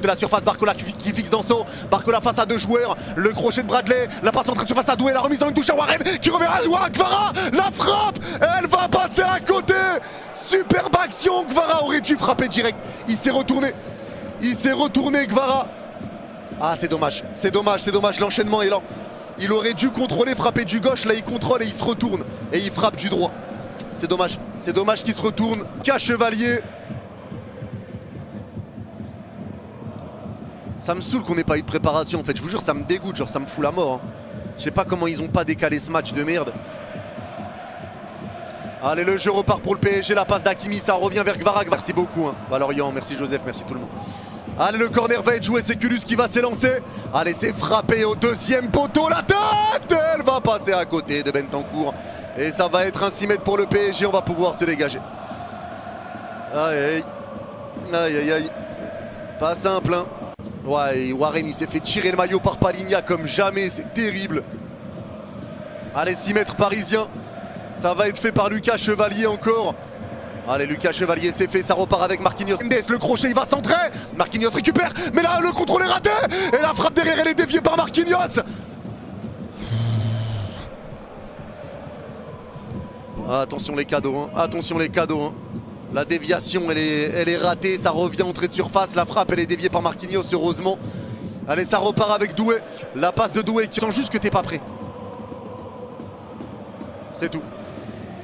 de la surface, Barcola qui fixe Danso. Barcola face à deux joueurs, le crochet de Bradley, la passe en train de surface à Doué, la remise dans une touche à Warren qui remet à Kvara, la frappe, elle va passer à côté. Superbe action, Kvara aurait dû frapper direct, il s'est retourné Kvara. Ah c'est dommage, l'enchaînement est lent. Il aurait dû contrôler, frapper du gauche, là il contrôle et il se retourne et il frappe du droit. C'est dommage qu'il se retourne. Chevalier. Ça me saoule qu'on n'ait pas eu de préparation en fait, je vous jure ça me dégoûte, genre ça me fout la mort. Je sais pas comment ils ont pas décalé ce match de merde. Allez, le jeu repart pour le PSG, la passe d'Hakimi, ça revient vers Kvara. Merci beaucoup Valorian, merci Joseph, merci tout le monde. Allez, le corner va être joué, c'est Kulus qui va s'élancer. Allez, c'est frappé au deuxième poteau, la tête, elle va passer à côté de Bentancur. Et ça va être un 6 mètres pour le PSG, on va pouvoir se dégager. Aïe aïe. Pas simple Ouais, Warren il s'est fait tirer le maillot par Paligna comme jamais, c'est terrible. Allez, 6 mètres parisien. Ça va être fait par Lucas Chevalier encore. Allez, Lucas Chevalier c'est fait, ça repart avec Marquinhos. Le crochet il va centrer. Marquinhos récupère, mais là le contrôle est raté. Et la frappe derrière elle est déviée par Marquinhos. Attention les cadeaux, La déviation elle est ratée, ça revient entrée de surface, la frappe elle est déviée par Marquinhos heureusement. Allez, ça repart avec Doué, la passe de Doué qui sent juste que t'es pas prêt. C'est tout.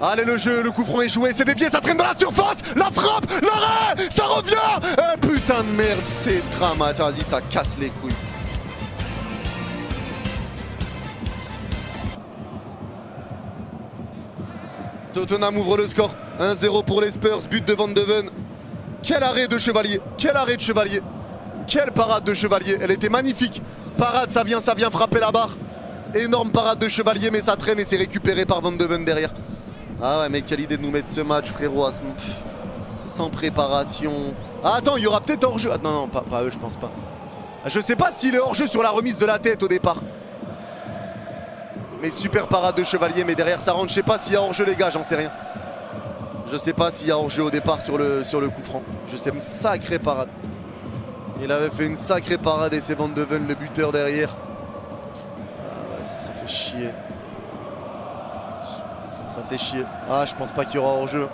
Allez, le jeu, le coup franc est joué, c'est dévié, ça traîne dans la surface, la frappe, l'arrêt, ça revient. Putain de merde, c'est dramatique, vas-y ça casse les couilles. Tottenham ouvre le score, 1-0 pour les Spurs, but de Van de Ven. Quel arrêt de Chevalier, quelle parade de Chevalier, elle était magnifique. Parade, ça vient frapper la barre. Énorme parade de Chevalier, mais ça traîne et c'est récupéré par Van de Ven derrière. Ah ouais, mais quelle idée de nous mettre ce match, frérot, sans préparation. Ah attends, il y aura peut-être hors-jeu. Ah, non, pas eux, je pense pas. Je sais pas s'il est hors-jeu sur la remise de la tête au départ. Mais super parade de Chevalier, mais derrière ça rentre. Je sais pas s'il y a hors-jeu les gars, j'en sais rien. Je sais pas s'il y a hors-jeu au départ sur le coup franc. Je sais, une sacrée parade. Il avait fait une sacrée parade et c'est Van de Ven le buteur derrière. Ah vas-y, ça fait chier. Ça fait chier. Ah, je pense pas qu'il y aura hors-jeu.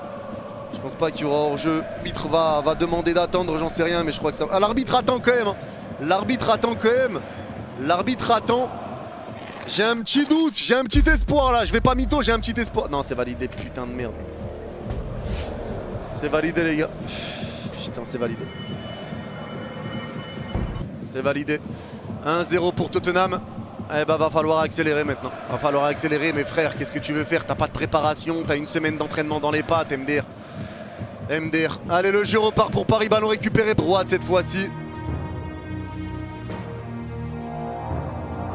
L'arbitre va demander d'attendre, j'en sais rien, mais je crois que ça... Ah, l'arbitre attend quand même. L'arbitre attend. J'ai un petit doute, j'ai un petit espoir là. Je vais pas mytho, j'ai un petit espoir. Non, c'est validé, putain de merde. C'est validé les gars. Putain, c'est validé. 1-0 pour Tottenham. Eh bah va falloir accélérer maintenant. Mais frère, qu'est-ce que tu veux faire? T'as pas de préparation, t'as une semaine d'entraînement dans les pattes, MDR. Allez, le jeu repart pour Paris, ballon récupéré droite cette fois-ci.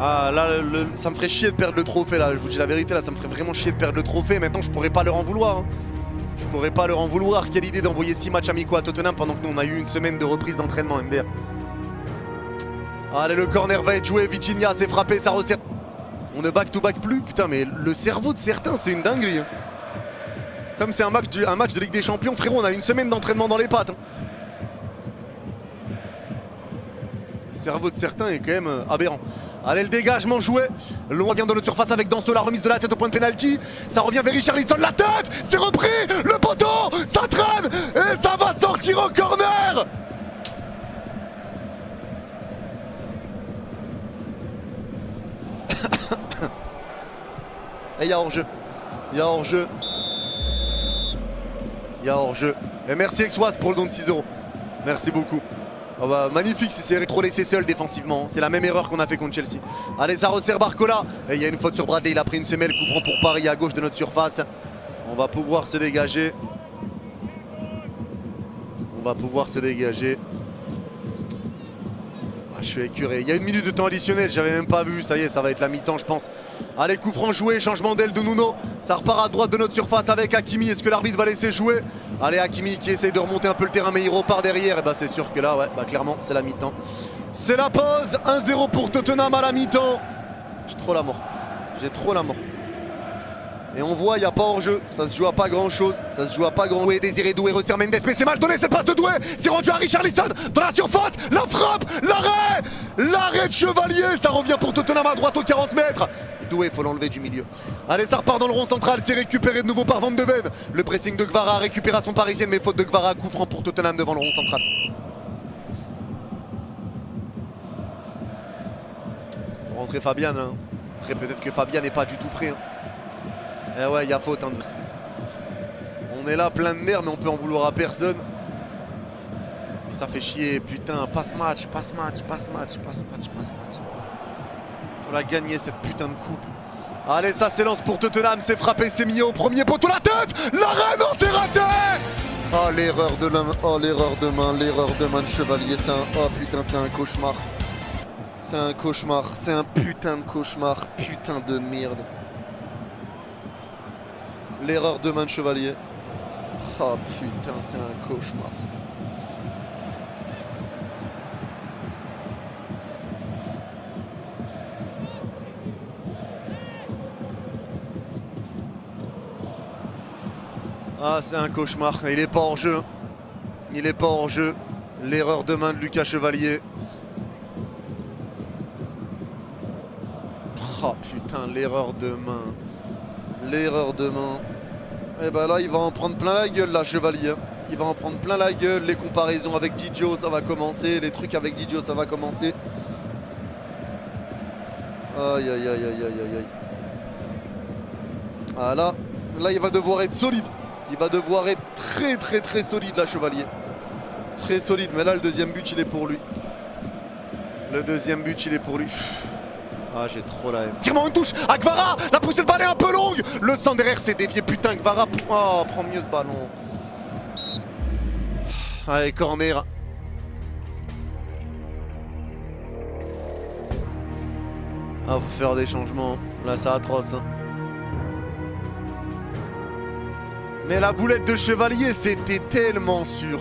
Ah là, ça me ferait chier de perdre le trophée là, je vous dis la vérité là, ça me ferait vraiment chier de perdre le trophée. Maintenant je pourrais pas leur en vouloir. Quelle idée d'envoyer 6 matchs amicaux à Tottenham pendant que nous on a eu une semaine de reprise d'entraînement, MDR. Allez, le corner va être joué, Vitinha s'est frappé, ça resserre. On ne back-to-back plus, putain mais le cerveau de certains c'est une dinguerie. Comme c'est un match de Ligue des Champions, frérot, on a une semaine d'entraînement dans les pattes. Le cerveau de certains est quand même aberrant. Allez, le dégagement joué. L'on revient dans notre surface avec Danso, la remise de la tête au point de pénalty. Ça revient vers Richarlison, la tête, c'est repris, le poteau, ça traîne et ça va sortir au corner. Et il y a hors-jeu. Et merci Exwas pour le don de 6 €. Merci beaucoup. Oh bah, magnifique si c'est trop laissé seul défensivement. C'est la même erreur qu'on a fait contre Chelsea. Allez, ça resserre Barcola. Et il y a une faute sur Bradley. Il a pris une semelle. Coup franc pour Paris à gauche de notre surface. On va pouvoir se dégager. Je suis écœuré. Il y a 1 minute de temps additionnel, j'avais même pas vu. Ça y est, ça va être la mi-temps, je pense. Allez, coup franc joué, changement d'aile de Nuno. Ça repart à droite de notre surface avec Hakimi. Est-ce que l'arbitre va laisser jouer? Allez, Hakimi qui essaye de remonter un peu le terrain, mais il repart derrière. Et bah, c'est sûr que là, ouais, bah, clairement, c'est la mi-temps. C'est la pause. 1-0 pour Tottenham à la mi-temps. J'ai trop la mort. Et on voit, il n'y a pas hors-jeu, ça se joue à pas grand-chose, Désiré Doué resserre Mendes, mais c'est mal donné cette passe de Doué. C'est rendu à Richarlison dans la surface, la frappe, l'arrêt de Chevalier. Ça revient pour Tottenham à droite aux 40 mètres. Doué, faut l'enlever du milieu. Allez, ça repart dans le rond central. C'est récupéré de nouveau par Van de Ven. Le pressing de Gvara, récupération parisienne, mais faute de Gvara. Coup franc pour Tottenham devant le rond central. Faut rentrer Fabian. Hein. Après, peut-être que Fabian n'est pas du tout prêt. Hein. Eh ouais, il y a faute. Hein. On est là plein de nerfs, mais on peut en vouloir à personne. Mais ça fait chier, putain. Passe match. Faut la gagner cette putain de coupe. Allez, ça s'élance pour Tottenham. C'est frappé, c'est mis au premier poteau. La tête. L'arrêt, non, c'est raté. Oh, l'erreur de la main. Oh, l'erreur de main de Chevalier. C'est un... Oh putain, c'est un cauchemar. C'est un cauchemar. C'est un putain de cauchemar. Putain de merde. L'erreur de main de Chevalier. Oh putain, c'est un cauchemar. Ah, c'est un cauchemar. Il est pas hors jeu. Il est pas hors jeu. L'erreur de main de Lucas Chevalier. Oh putain, l'erreur de main. L'erreur de main. Et bah là, il va en prendre plein la gueule, là, Chevalier. Il va en prendre plein la gueule. Les comparaisons avec Didio, ça va commencer. Les trucs avec Didio, ça va commencer. Aïe, aïe, aïe, aïe, aïe, aïe. Ah là, il va devoir être solide. Il va devoir être très solide, là, Chevalier. Très solide, mais là, le deuxième but, il est pour lui. Le deuxième but, il est pour lui. Ah, j'ai trop la haine. Vraiment une touche à Gvara. La poussée de balle est un peu longue. Le centre derrière s'est dévié. Putain, Gvara. Oh, prends mieux ce ballon. Allez, corner. Ah, faut faire des changements. Là, c'est atroce. Hein. Mais la boulette de Chevalier, c'était tellement sûr.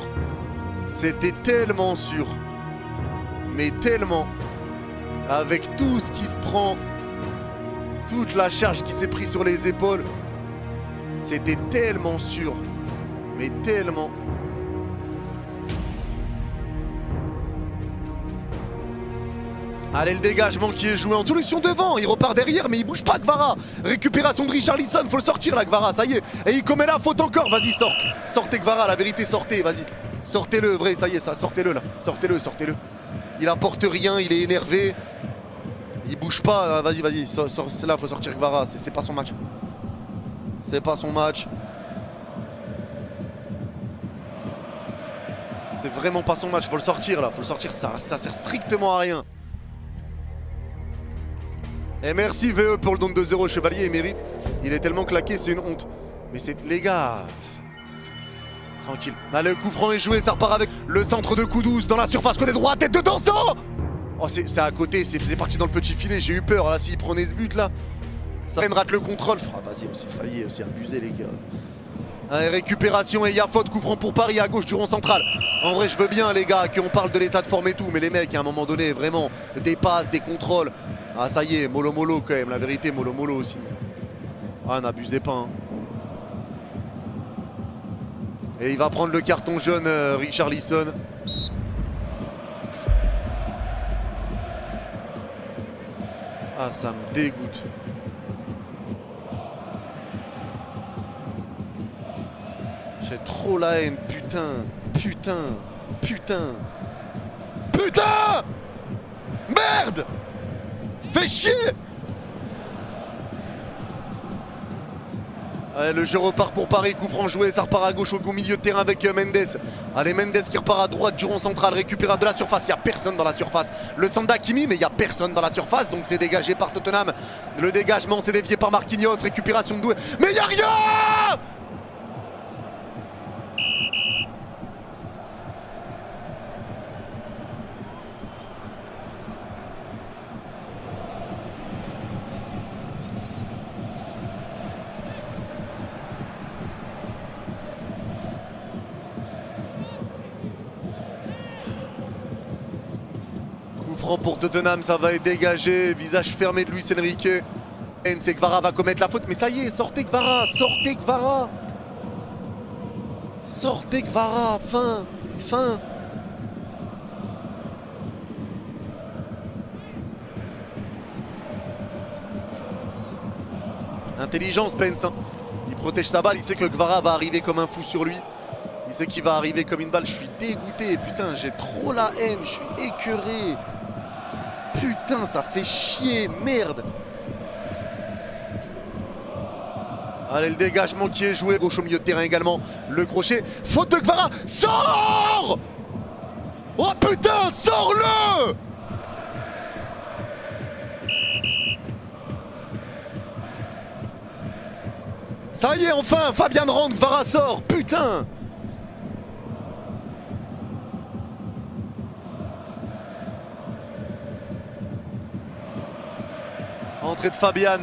C'était tellement sûr. Mais tellement. Avec tout ce qui se prend. Toute la charge qui s'est prise sur les épaules. C'était tellement sûr. Mais tellement. Allez, le dégagement qui est joué en solution devant. Il repart derrière, mais il bouge pas, Gvara. Récupération de Richarlison. Faut le sortir, là, Gvara. Ça y est. Et il commet la faute encore. Vas-y, sort. Sortez, Gvara. La vérité, sortez. Vas-y. Sortez-le, vrai. Ça y est, ça. Sortez-le, là. Sortez-le, sortez-le. Il apporte rien. Il est énervé. Il bouge pas. Vas-y, vas-y. C'est là, faut sortir Gvara. C'est pas son match. C'est pas son match. C'est vraiment pas son match. Faut le sortir, là. Faut le sortir. Ça sert strictement à rien. Et merci VE pour le don de 2 € Chevalier, il mérite. Il est tellement claqué, c'est une honte. Mais c'est... Les gars... Tranquille. Là, le coup franc est joué, ça repart avec le centre de Kudus dans la surface côté droit, tête de Danso. Oh, c'est à côté, c'est parti dans le petit filet, j'ai eu peur, là, s'il prenait ce but, là. Ça rate le contrôle. Ah, vas-y aussi, ça y est, aussi abusé, les gars. Allez, récupération et il y a faute, coup franc pour Paris à gauche du rond central. En vrai, je veux bien, les gars, qu'on parle de l'état de forme et tout, mais les mecs, à un moment donné, vraiment, des passes, des contrôles. Ah, ça y est, mollo quand même, la vérité, mollo aussi. Ah, n'abusez pas. Hein. Et il va prendre le carton jaune, Richarlison. Ah, ça me dégoûte. J'ai trop la haine, putain. Merde. Fais chier. Allez, le jeu repart pour Paris, coup franc joué, ça repart à gauche au milieu de terrain avec Mendes. Allez, Mendes qui repart à droite du rond central, récupère de la surface, il n'y a personne dans la surface. Le centre d'Hakimi, mais il n'y a personne dans la surface, donc c'est dégagé par Tottenham. Le dégagement, c'est dévié par Marquinhos, récupération de Doué, mais il n'y a rien. Franc pour Tottenham, ça va être dégagé, visage fermé de Luis Enrique. C'est Gvara va commettre la faute, mais ça y est, sortez Gvara, fin. Intelligent Spence, hein. Il protège sa balle, il sait que Guevara va arriver comme un fou sur lui. Il sait qu'il va arriver comme une balle. Je suis dégoûté, putain, j'ai trop la haine, je suis écœuré. Putain, ça fait chier, merde. Allez, le dégagement qui est joué, gauche au milieu de terrain également. Le crochet, faute de Guevara, sors! Oh putain, sors-le! Ça y est, enfin, Fabian rentre, Guevara sort, putain! Entrée de Fabian.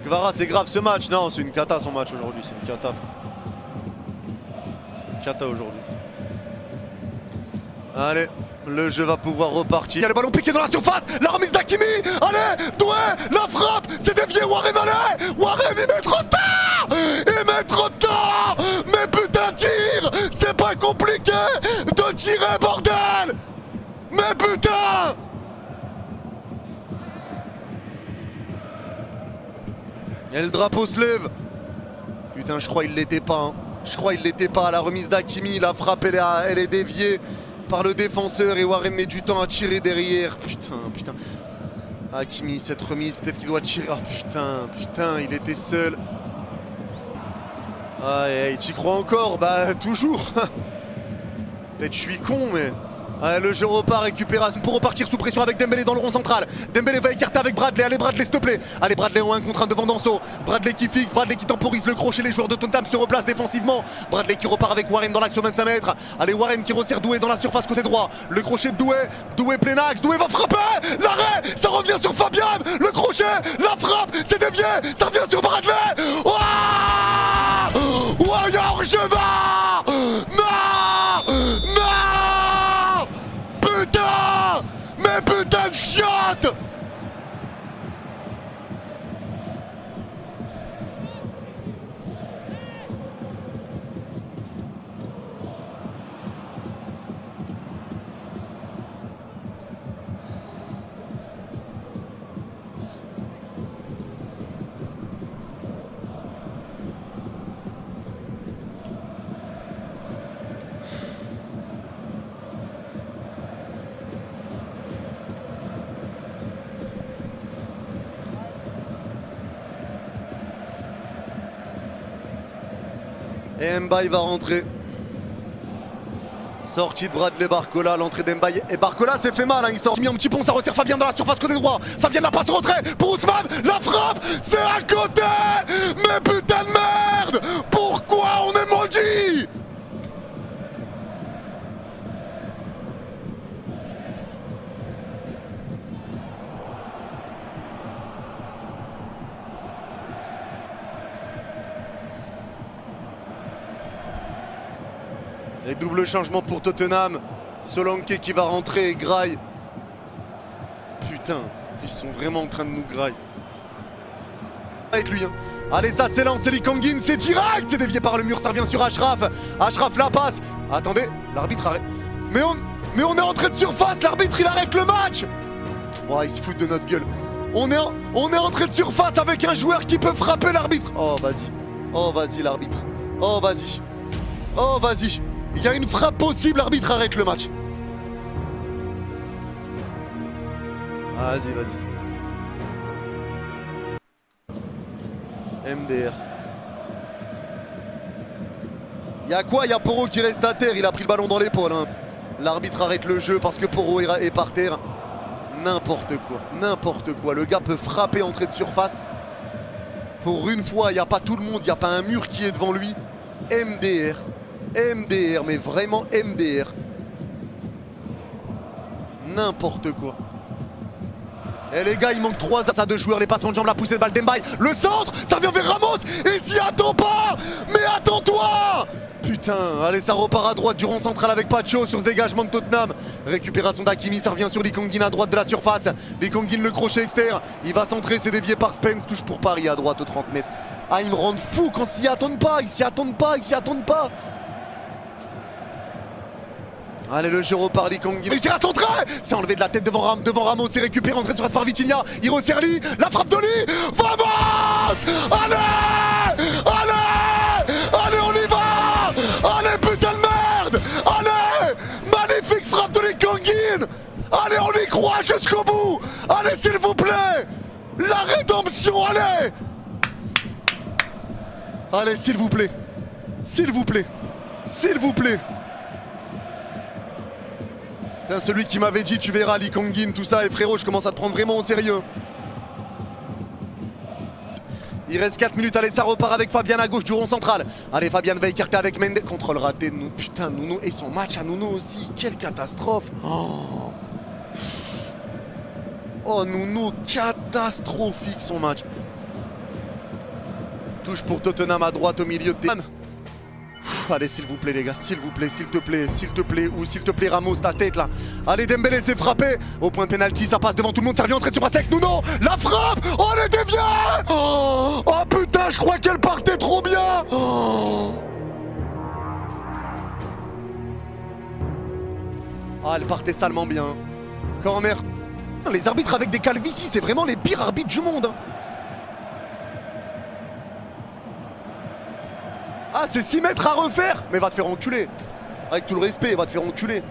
Guevara, c'est grave ce match. Non, c'est une cata son match aujourd'hui, c'est une cata. C'est une cata aujourd'hui. Allez, le jeu va pouvoir repartir. Il y a le ballon piqué dans la surface, la remise d'Hakimi. Allez, Doué, la frappe, c'est dévié, Warren, allez. Warren, il met trop tard. Il met trop tard. Mais putain, tire. C'est pas compliqué de tirer, bordel. Mais putain. Et le drapeau se lève. Putain, je crois qu'il l'était pas. Hein. Je crois qu'il l'était pas. La remise d'Hakimi, la frappe, elle est déviée par le défenseur et Warren met du temps à tirer derrière. Putain. Hakimi, cette remise, peut-être qu'il doit tirer. Oh putain, il était seul. Aïe, tu y crois encore? Bah, toujours. Peut-être je suis con, mais... Allez, le jeu repart, récupération pour repartir sous pression avec Dembélé dans le rond central. Dembélé va écarter avec Bradley. Allez Bradley, s'il te plaît. Allez Bradley en 1 contre 1 devant Danso. Bradley qui fixe, Bradley qui temporise le crochet. Les joueurs de Tottenham se replacent défensivement. Bradley qui repart avec Warren dans l'axe aux 25 mètres. Allez Warren qui resserre Doué dans la surface côté droit. Le crochet de Doué. Doué plein axe. Doué va frapper. L'arrêt. Ça revient sur Fabian. Le crochet. La frappe. C'est dévié. Ça revient sur Bradley. Ouah, il y a hors-jeu. Mais putain de chiotte! Et Mbaye va rentrer. Sortie de Bradley Barcola, l'entrée d'Mbaye. Et Barcola s'est fait mal, hein. Il sort mis un petit pont, ça resserre Fabien dans la surface côté droit. Fabien la passe au retrait pour Ousmane. La frappe, c'est à côté. Mais putain de merde. Pourquoi on est maudit? Et double changement pour Tottenham. Solanke qui va rentrer et Graille. Putain, ils sont vraiment en train de nous grailler. Avec lui, hein. Allez, ça s'élance, c'est Likangin, c'est direct. C'est dévié par le mur, ça revient sur Ashraf. Ashraf la passe. Attendez, l'arbitre arrête. Mais on est entré de surface, l'arbitre il arrête le match. Oh, il se fout de notre gueule. On est entré de surface avec un joueur qui peut frapper l'arbitre. Oh, vas-y. Oh, vas-y, l'arbitre. Oh, vas-y. Oh, vas-y. Il y a une frappe possible, l'arbitre arrête le match. Vas-y. MDR. Il y a quoi? Il y a Porro qui reste à terre, il a pris le ballon dans l'épaule. Hein. L'arbitre arrête le jeu parce que Porro est par terre. N'importe quoi. Le gars peut frapper entrée de surface. Pour une fois, il n'y a pas tout le monde, il n'y a pas un mur qui est devant lui. MDR, mais vraiment MDR. N'importe quoi. Et les gars, il manque 3 à 2 joueurs. Les passements de jambes, la poussée de balle d'Mbaye. Le centre, ça vient vers Ramos. Et s'y attend pas. Mais attends-toi. Putain, allez, ça repart à droite du rond central avec Pacho sur ce dégagement de Tottenham. Récupération d'Hakimi, ça revient sur Likangin à droite de la surface. Likangin, le crochet externe. Il va centrer, c'est dévié par Spence. Touche pour Paris à droite aux 30 mètres. Ah, ils me rendent fou quand ils s'y attendent pas. Ils s'y attendent pas. Allez, le jeu repart, Lee Kang-in réussira à centrer. C'est enlevé de la tête devant Ramos, c'est récupéré, entrée de surface par Vitinha. Il resserre Lee, la frappe de Lee. Vamos! Allez! Allez! Allez, on y va! Allez, putain de merde! Allez! Magnifique frappe de Lee Kang-in! Allez, on y croit jusqu'au bout! Allez, s'il vous plaît! La rédemption, allez! Allez, s'il vous plaît! S'il vous plaît! S'il vous plaît! Celui qui m'avait dit tu verras Lee Kang-in, tout ça, et frérot, je commence à te prendre vraiment au sérieux. Il reste 4 minutes, allez, ça repart avec Fabian à gauche du rond central. Allez, Fabian va écarter avec Mendes. Contrôle raté de nous, putain, Nuno, et son match à Nuno aussi, quelle catastrophe. Oh Nuno, catastrophique son match. Touche pour Tottenham à droite au milieu de terrain. Allez, s'il vous plaît les gars, s'il vous plaît, s'il te plaît, ou s'il te plaît Ramos, ta tête là. Allez, Dembélé s'est frappé, au point de pénalty, ça passe devant tout le monde, servi entrée de surface avec Nuno, la frappe, oh elle est déviée. Oh putain, je crois qu'elle partait trop bien. Ah, elle partait salement bien. Corner. Les arbitres avec des calvities, c'est vraiment les pires arbitres du monde. Ah, c'est 6 mètres à refaire. Mais va te faire enculer. Avec tout le respect, va te faire enculer.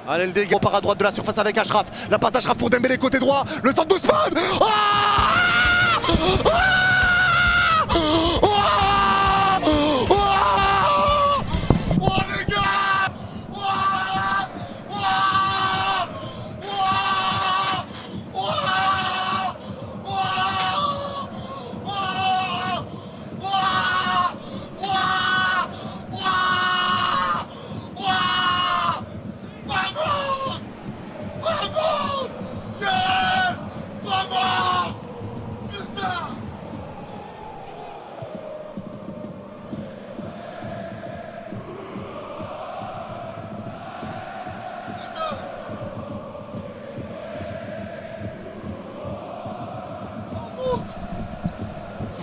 Allez, le dégât. On part à droite de la surface avec Achraf. La passe d'Achraf pour Dembélé côté droit. Le centre d'Ousmane.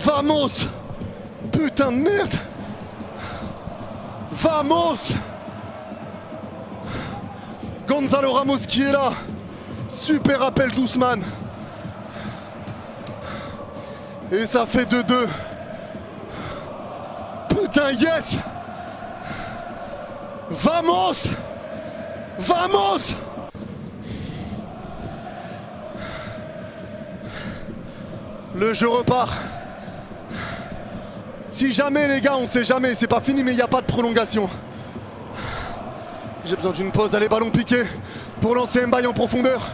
Vamos! Putain de merde! Vamos! Gonzalo Ramos qui est là! Super appel d'Ousmane! Et ça fait 2-2. Putain, yes! Vamos! Vamos! Le jeu repart. Si jamais les gars, on sait jamais, c'est pas fini mais il n'y a pas de prolongation. J'ai besoin d'une pause, allez ballon piqué pour lancer Mbaye en profondeur.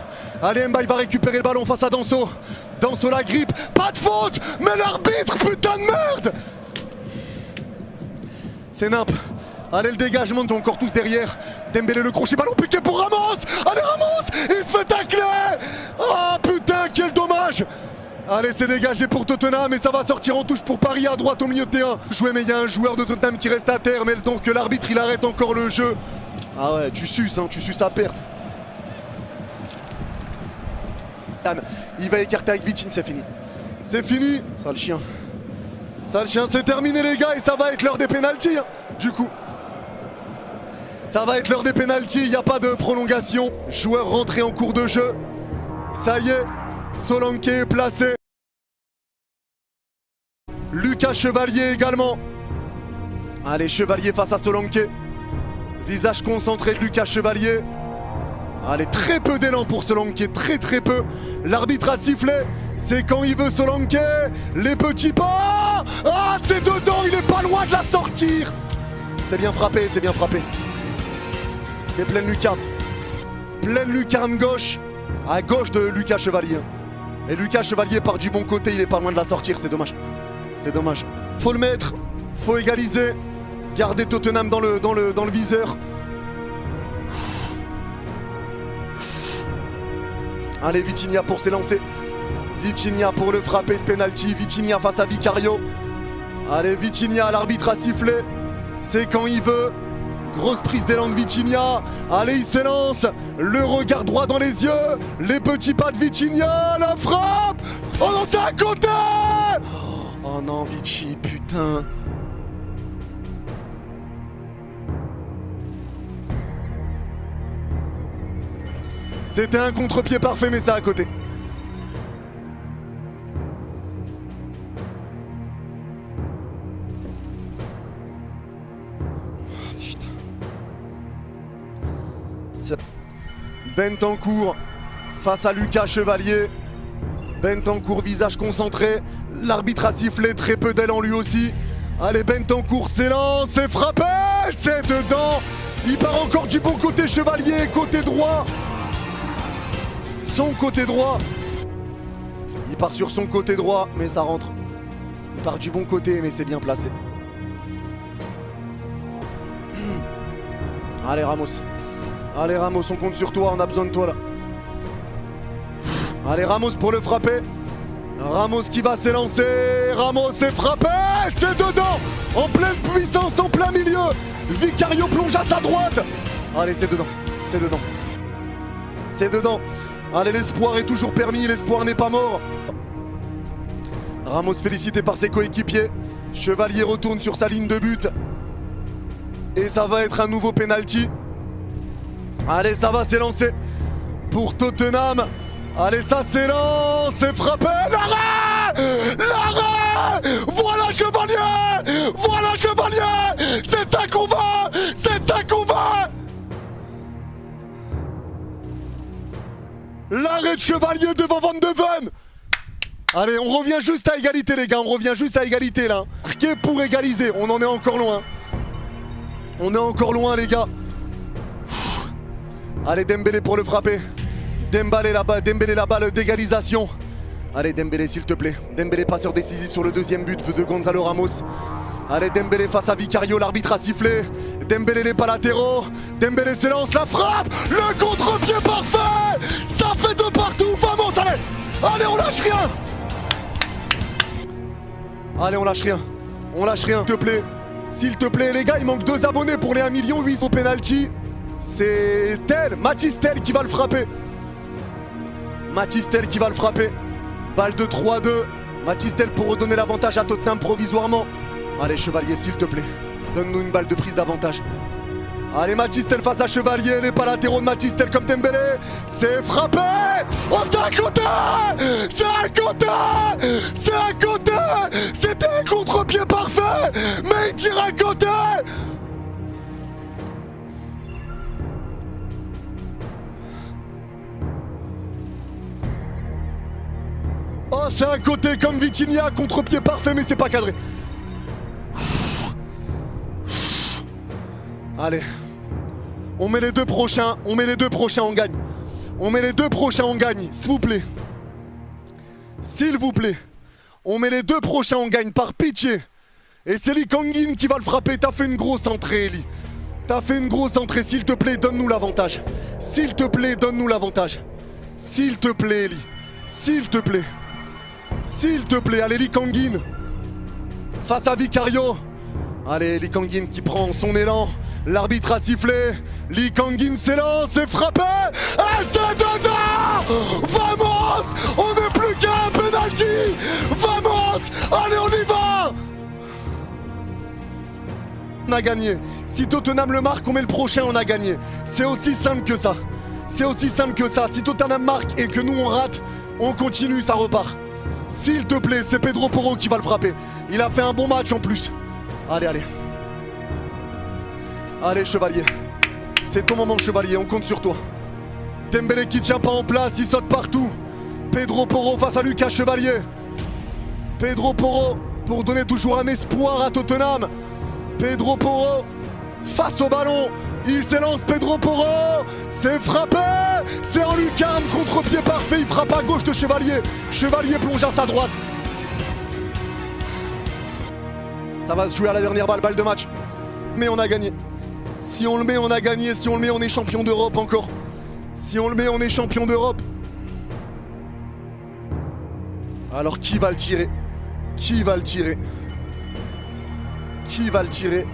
Allez, Mbaye va récupérer le ballon face à Danso. Danso la grippe, pas de faute, mais l'arbitre, putain de merde. C'est nimp. Allez, le dégagement, encore tous derrière. Dembélé le crochet, ballon piqué pour Ramos. Allez Ramos, il se fait tacler. Oh putain, quel dommage. Allez, c'est dégagé pour Tottenham et ça va sortir en touche pour Paris à droite au milieu de terrain. Joué, mais il y a un joueur de Tottenham qui reste à terre, mais donc l'arbitre il arrête encore le jeu. Ah ouais, tu suces à perte. Il va écarter avec Vitinha, c'est fini. C'est fini, sale chien. Sale chien, c'est terminé les gars et ça va être l'heure des pénaltys hein, du coup. Ça va être l'heure des pénaltys, il n'y a pas de prolongation. Joueur rentré en cours de jeu. Ça y est. Solanke est placé. Lucas Chevalier également. Allez, Chevalier face à Solanke. Visage concentré de Lucas Chevalier. Allez, très peu d'élan pour Solanke, très peu. L'arbitre a sifflé. C'est quand il veut Solanke. Les petits pas. Ah, c'est dedans, il est pas loin de la sortir. C'est bien frappé, c'est bien frappé. C'est pleine lucarne. Pleine lucarne gauche. À gauche de Lucas Chevalier. Et Lucas Chevalier part du bon côté, il est pas loin de la sortir, c'est dommage. C'est dommage. Faut le mettre, faut égaliser. Garder Tottenham dans le viseur. Allez, Vitinha pour s'élancer. Vitinha pour le frapper, ce penalty. Vitinha face à Vicario. Allez, Vitinha, l'arbitre a sifflé. C'est quand il veut. Grosse prise d'élan de Vitinha. Allez, il s'élance. Le regard droit dans les yeux. Les petits pas de Vitinha. La frappe. Oh non, c'est à côté! Oh non, Vichy, putain. C'était un contre-pied parfait, mais ça à côté. Oh, putain. Bentancourt face à Lucas Chevalier. Bentancourt, visage concentré. L'arbitre a sifflé, très peu d'aile en lui aussi. Allez, Bentancourt s'élance, c'est frappé, c'est dedans. Il part encore du bon côté Chevalier, côté droit. Son côté droit. Il part sur son côté droit, mais ça rentre. Il part du bon côté, mais c'est bien placé. Allez, Ramos. Allez, Ramos, on compte sur toi, on a besoin de toi là. Allez, Ramos pour le frapper. Ramos qui va s'élancer. Ramos est frappé, c'est dedans. En pleine puissance, en plein milieu. Vicario plonge à sa droite. Allez, c'est dedans. C'est dedans. C'est dedans. Allez, l'espoir est toujours permis, l'espoir n'est pas mort. Ramos félicité par ses coéquipiers. Chevalier retourne sur sa ligne de but. Et ça va être un nouveau penalty. Allez, ça va s'élancer pour Tottenham. Allez, ça s'élance, c'est frappé. L'arrêt! L'arrêt! Voilà Chevalier! Voilà Chevalier! C'est ça qu'on va! C'est ça qu'on va! L'arrêt de Chevalier devant Van de Ven. Allez, on revient juste à égalité les gars, on revient juste à égalité là. Marqué pour égaliser, on en est encore loin. On est encore loin les gars. Allez, Dembélé pour le frapper. Dembélé la balle d'égalisation. Allez Dembélé s'il te plaît. Dembélé passeur décisif sur le deuxième but de Gonzalo Ramos. Allez Dembélé face à Vicario, l'arbitre a sifflé. Dembélé les pas latéraux. Dembélé s'élance, la frappe. Le contre-pied parfait. Ça fait de partout. Vamos, allez. Allez, on lâche rien. Allez, on lâche rien. On lâche rien, s'il te plaît. S'il te plaît les gars, il manque 2 abonnés pour les 1 800 000 au penalty. C'est Tel, Mathys Tel qui va le frapper. Mathys Tel qui va le frapper. Balle de 3-2. Mathys Tel pour redonner l'avantage à Tottenham provisoirement. Allez Chevalier s'il te plaît. Donne-nous une balle de prise d'avantage. Allez Mathys Tel face à Chevalier. Les pas latéraux de Mathys Tel comme Dembélé. C'est frappé. Oh c'est à côté. C'est à côté. C'est à côté. C'était un contre-pied parfait. Mais il tire à côté. Oh, c'est un côté comme Vitinha, contre-pied parfait, mais c'est pas cadré. Allez. On met les 2 prochains, on gagne. On met les 2 prochains, on gagne, s'il vous plaît. S'il vous plaît. On met les 2 prochains, on gagne, par pitié. Et c'est Lee Kangin qui va le frapper, t'as fait une grosse entrée, Eli. T'as fait une grosse entrée, s'il te plaît, donne-nous l'avantage. S'il te plaît, donne-nous l'avantage. S'il te plaît, Eli. S'il te plaît. S'il te plaît, allez Lee Kangin face à Vicario. Allez Lee Kangin qui prend son élan. L'arbitre a sifflé. Lee Kangin s'élance et frappé. Et c'est dedans. Vamos. On n'est plus qu'à un penalty. Vamos. Allez, on y va. On a gagné. Si Tottenham le marque, on met le prochain, on a gagné. C'est aussi simple que ça. C'est aussi simple que ça. Si Tottenham marque et que nous on rate, on continue, ça repart. S'il te plaît, c'est Pedro Porro qui va le frapper. Il a fait un bon match en plus. Allez, allez. Allez, Chevalier. C'est ton moment, Chevalier, on compte sur toi. Dembélé qui tient pas en place, il saute partout. Pedro Porro face à Lucas Chevalier. Pedro Porro pour donner toujours un espoir à Tottenham. Pedro Porro face au ballon. Il s'élance, Pedro Porro. C'est frappé. C'est en lucarne, contre-pied parfait. Il frappe à gauche de Chevalier. Chevalier plonge à sa droite. Ça va se jouer à la dernière balle, balle de match. Mais on a gagné. Si on le met, on a gagné. Si on le met, on est champion d'Europe encore. Si on le met, on est champion d'Europe. Alors qui va le tirer? Qui va le tirer? Qui va le tirer?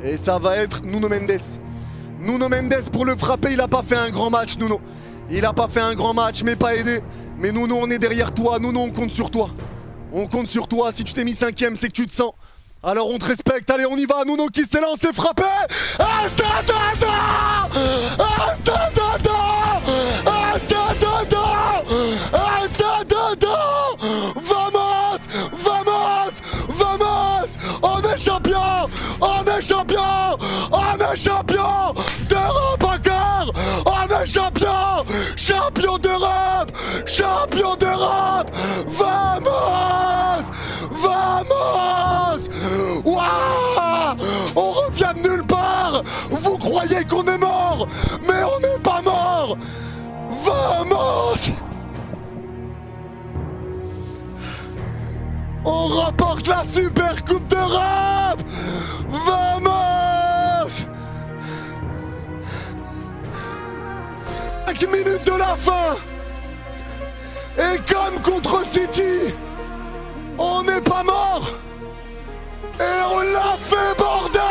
Et ça va être Nuno Mendes. Nuno Mendes pour le frapper, il n'a pas fait un grand match, Nuno. Il n'a pas fait un grand match, mais pas aidé. Mais Nuno, on est derrière toi. Nuno, on compte sur toi. On compte sur toi. Si tu t'es mis 5ème, c'est que tu te sens. Alors on te respecte. Allez, on y va. Nuno qui s'élance et frappé. Vamos! Vamos! Vamos! On est champion! On est champion! On est champion d'Europe encore! On est champion! Champion d'Europe! Champion d'Europe! Vamos! Vamos! Waouh! On revient de nulle part! Vous croyez qu'on est mort! Mais on n'est pas mort! Vamos! On remporte la Super Coupe d'Europe! Vamos! 5 minutes de la fin! Et comme contre City, on n'est pas mort! Et on l'a fait, bordel!